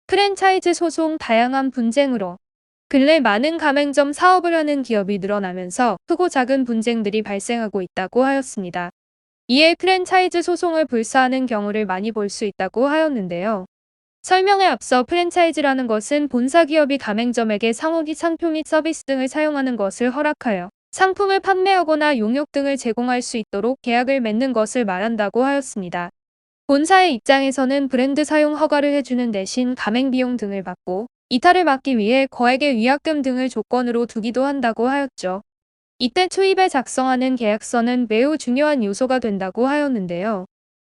프랜차이즈 소송 다양한 분쟁으로 근래 많은 가맹점 사업을 하는 기업이 늘어나면서 크고 작은 분쟁들이 발생하고 있다고 하였습니다. 이에 프랜차이즈 소송을 불사하는 경우를 많이 볼 수 있다고 하였는데요. 설명에 앞서 프랜차이즈라는 것은 본사 기업이 가맹점에게 상호기 상표 및 서비스 등을 사용하는 것을 허락하여 상품을 판매하거나 용역 등을 제공할 수 있도록 계약을 맺는 것을 말한다고 하였습니다. 본사의 입장에서는 브랜드 사용 허가를 해주는 대신 가맹 비용 등을 받고 이탈을 막기 위해 거액의 위약금 등을 조건으로 두기도 한다고 하였죠. 이때 초입에 작성하는 계약서는 매우 중요한 요소가 된다고 하였는데요.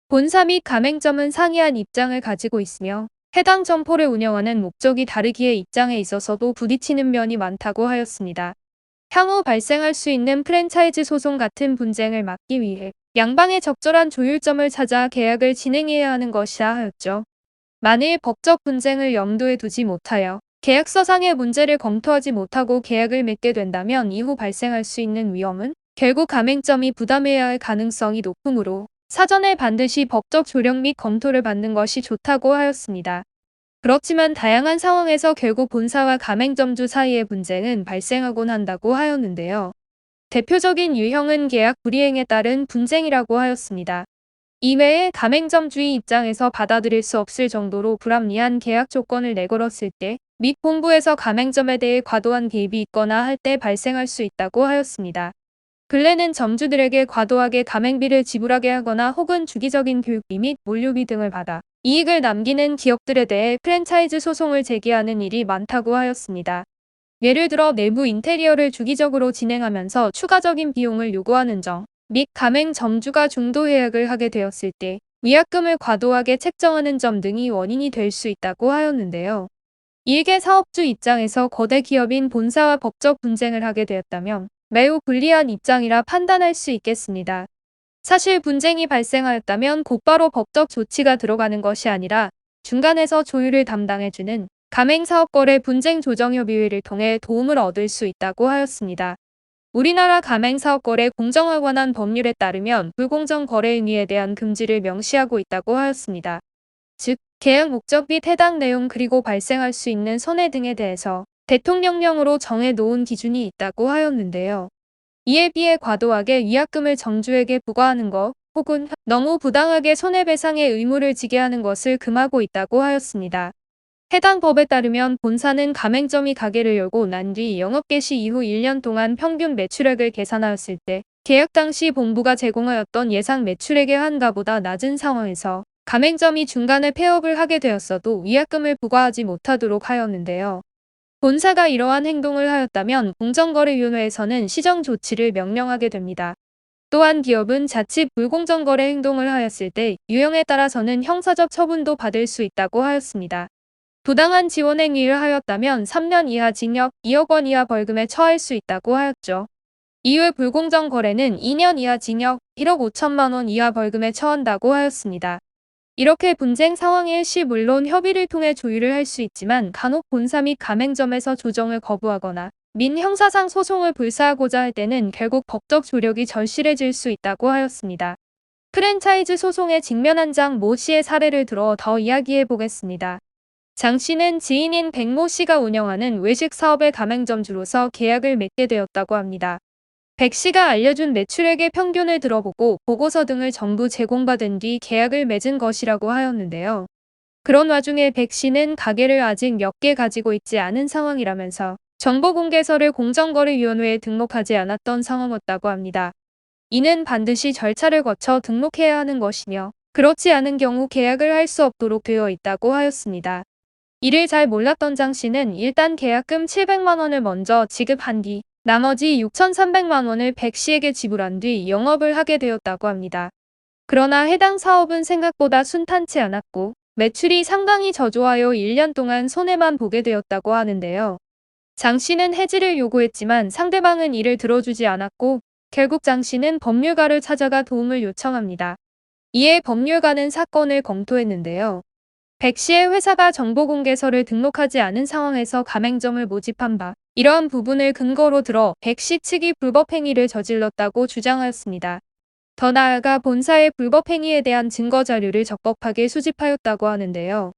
본사 및 가맹점은 상이한 입장을 가지고 있으며 해당 점포를 운영하는 목적이 다르기에 입장에 있어서도 부딪히는 면이 많다고 하였습니다. 향후 발생할 수 있는 프랜차이즈 소송 같은 분쟁을 막기 위해 양방의 적절한 조율점을 찾아 계약을 진행해야 하는 것이라 하였죠. 만일 법적 분쟁을 염두에 두지 못하여 계약서상의 문제를 검토하지 못하고 계약을 맺게 된다면 이후 발생할 수 있는 위험은 결국 가맹점이 부담해야 할 가능성이 높으므로 사전에 반드시 법적 조력 및 검토를 받는 것이 좋다고 하였습니다. 그렇지만 다양한 상황에서 결국 본사와 가맹점주 사이의 분쟁은 발생하곤 한다고 하였는데요. 대표적인 유형은 계약 불이행에 따른 분쟁이라고 하였습니다. 이외에 가맹점주의 입장에서 받아들일 수 없을 정도로 불합리한 계약 조건을 내걸었을 때 및 본부에서 가맹점에 대해 과도한 개입이 있거나 할 때 발생할 수 있다고 하였습니다. 근래는 점주들에게 과도하게 가맹비를 지불하게 하거나 혹은 주기적인 교육비 및 물류비 등을 받아 이익을 남기는 기업들에 대해 프랜차이즈 소송을 제기하는 일이 많다고 하였습니다. 예를 들어 내부 인테리어를 주기적으로 진행하면서 추가적인 비용을 요구하는 점 및 가맹 점주가 중도 계약을 하게 되었을 때 위약금을 과도하게 책정하는 점 등이 원인이 될 수 있다고 하였는데요. 일개 사업주 입장에서 거대 기업인 본사와 법적 분쟁을 하게 되었다면 매우 불리한 입장이라 판단할 수 있겠습니다. 사실 분쟁이 발생하였다면 곧바로 법적 조치가 들어가는 것이 아니라 중간에서 조율을 담당해주는 가맹사업거래 분쟁조정협의회를 통해 도움을 얻을 수 있다고 하였습니다. 우리나라 가맹사업거래 공정화 관한 법률에 따르면 불공정 거래 행위에 대한 금지를 명시하고 있다고 하였습니다. 즉, 계약 목적 및 해당 내용 그리고 발생할 수 있는 손해 등에 대해서 대통령령으로 정해놓은 기준이 있다고 하였는데요. 이에 비해 과도하게 위약금을 점주에게 부과하는 것 혹은 너무 부당하게 손해배상의 의무를 지게 하는 것을 금하고 있다고 하였습니다. 해당 법에 따르면 본사는 가맹점이 가게를 열고 난 뒤 영업 개시 이후 1년 동안 평균 매출액을 계산하였을 때 계약 당시 본부가 제공하였던 예상 매출액의 한가보다 낮은 상황에서 가맹점이 중간에 폐업을 하게 되었어도 위약금을 부과하지 못하도록 하였는데요. 본사가 이러한 행동을 하였다면 공정거래위원회에서는 시정 조치를 명령하게 됩니다. 또한 기업은 자칫 불공정거래 행동을 하였을 때 유형에 따라서는 형사적 처분도 받을 수 있다고 하였습니다. 부당한 지원 행위를 하였다면 3년 이하 징역, 2억 원 이하 벌금에 처할 수 있다고 하였죠. 이후 불공정 거래는 2년 이하 징역, 1억 5천만 원 이하 벌금에 처한다고 하였습니다. 이렇게 분쟁 상황일 시 물론 협의를 통해 조율을 할 수 있지만 간혹 본사 및 가맹점에서 조정을 거부하거나 민형사상 소송을 불사하고자 할 때는 결국 법적 조력이 절실해질 수 있다고 하였습니다. 프랜차이즈 소송에 직면한 장 모 씨의 사례를 들어 더 이야기해 보겠습니다. 장 씨는 지인인 백모 씨가 운영하는 외식 사업의 가맹점주로서 계약을 맺게 되었다고 합니다. 백 씨가 알려준 매출액의 평균을 들어보고 보고서 등을 전부 제공받은 뒤 계약을 맺은 것이라고 하였는데요. 그런 와중에 백 씨는 가게를 아직 몇 개 가지고 있지 않은 상황이라면서 정보공개서를 공정거래위원회에 등록하지 않았던 상황이었다고 합니다. 이는 반드시 절차를 거쳐 등록해야 하는 것이며 그렇지 않은 경우 계약을 할 수 없도록 되어 있다고 하였습니다. 이를 잘 몰랐던 장 씨는 일단 계약금 700만 원을 먼저 지급한 뒤 나머지 6,300만 원을 백 씨에게 지불한 뒤 영업을 하게 되었다고 합니다. 그러나 해당 사업은 생각보다 순탄치 않았고 매출이 상당히 저조하여 1년 동안 손해만 보게 되었다고 하는데요. 장 씨는 해지를 요구했지만 상대방은 이를 들어주지 않았고 결국 장 씨는 법률가를 찾아가 도움을 요청합니다. 이에 법률가는 사건을 검토했는데요. 백 씨의 회사가 정보공개서를 등록하지 않은 상황에서 가맹점을 모집한 바 이러한 부분을 근거로 들어 백 씨 측이 불법행위를 저질렀다고 주장하였습니다. 더 나아가 본사의 불법행위에 대한 증거자료를 적법하게 수집하였다고 하는데요.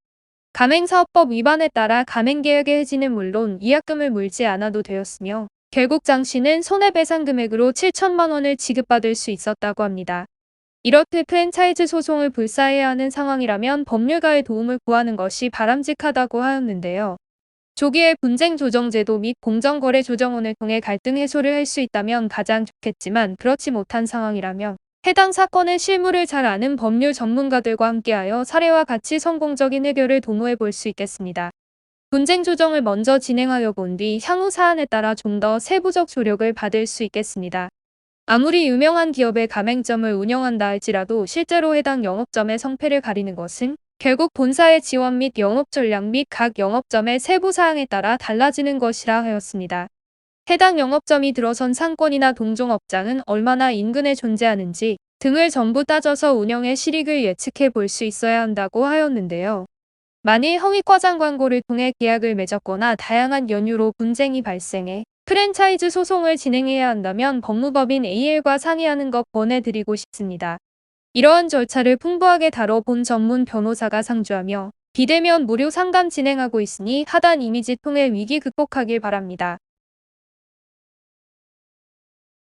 가맹사업법 위반에 따라 가맹계약의 해지는 물론 위약금을 물지 않아도 되었으며 결국 장 씨는 손해배상 금액으로 7천만 원을 지급받을 수 있었다고 합니다. 이렇듯 프랜차이즈 소송을 불사해야 하는 상황이라면 법률가의 도움을 구하는 것이 바람직하다고 하였는데요. 조기에 분쟁조정제도 및 공정거래조정원을 통해 갈등 해소를 할 수 있다면 가장 좋겠지만 그렇지 못한 상황이라면 해당 사건의 실무를 잘 아는 법률 전문가들과 함께하여 사례와 같이 성공적인 해결을 도모해 볼 수 있겠습니다. 분쟁 조정을 먼저 진행하여 본 뒤 향후 사안에 따라 좀 더 세부적 조력을 받을 수 있겠습니다. 아무리 유명한 기업의 가맹점을 운영한다 할지라도 실제로 해당 영업점의 성패를 가리는 것은 결국 본사의 지원 및 영업 전략 및 각 영업점의 세부 사항에 따라 달라지는 것이라 하였습니다. 해당 영업점이 들어선 상권이나 동종업장은 얼마나 인근에 존재하는지 등을 전부 따져서 운영의 실익을 예측해 볼 수 있어야 한다고 하였는데요. 만일 허위과장 광고를 통해 계약을 맺었거나 다양한 연유로 분쟁이 발생해 프랜차이즈 소송을 진행해야 한다면 법무법인 AL과 상의하는 것 권해드리고 싶습니다. 이러한 절차를 풍부하게 다뤄본 전문 변호사가 상주하며 비대면 무료 상담 진행하고 있으니 하단 이미지 통해 위기 극복하길 바랍니다.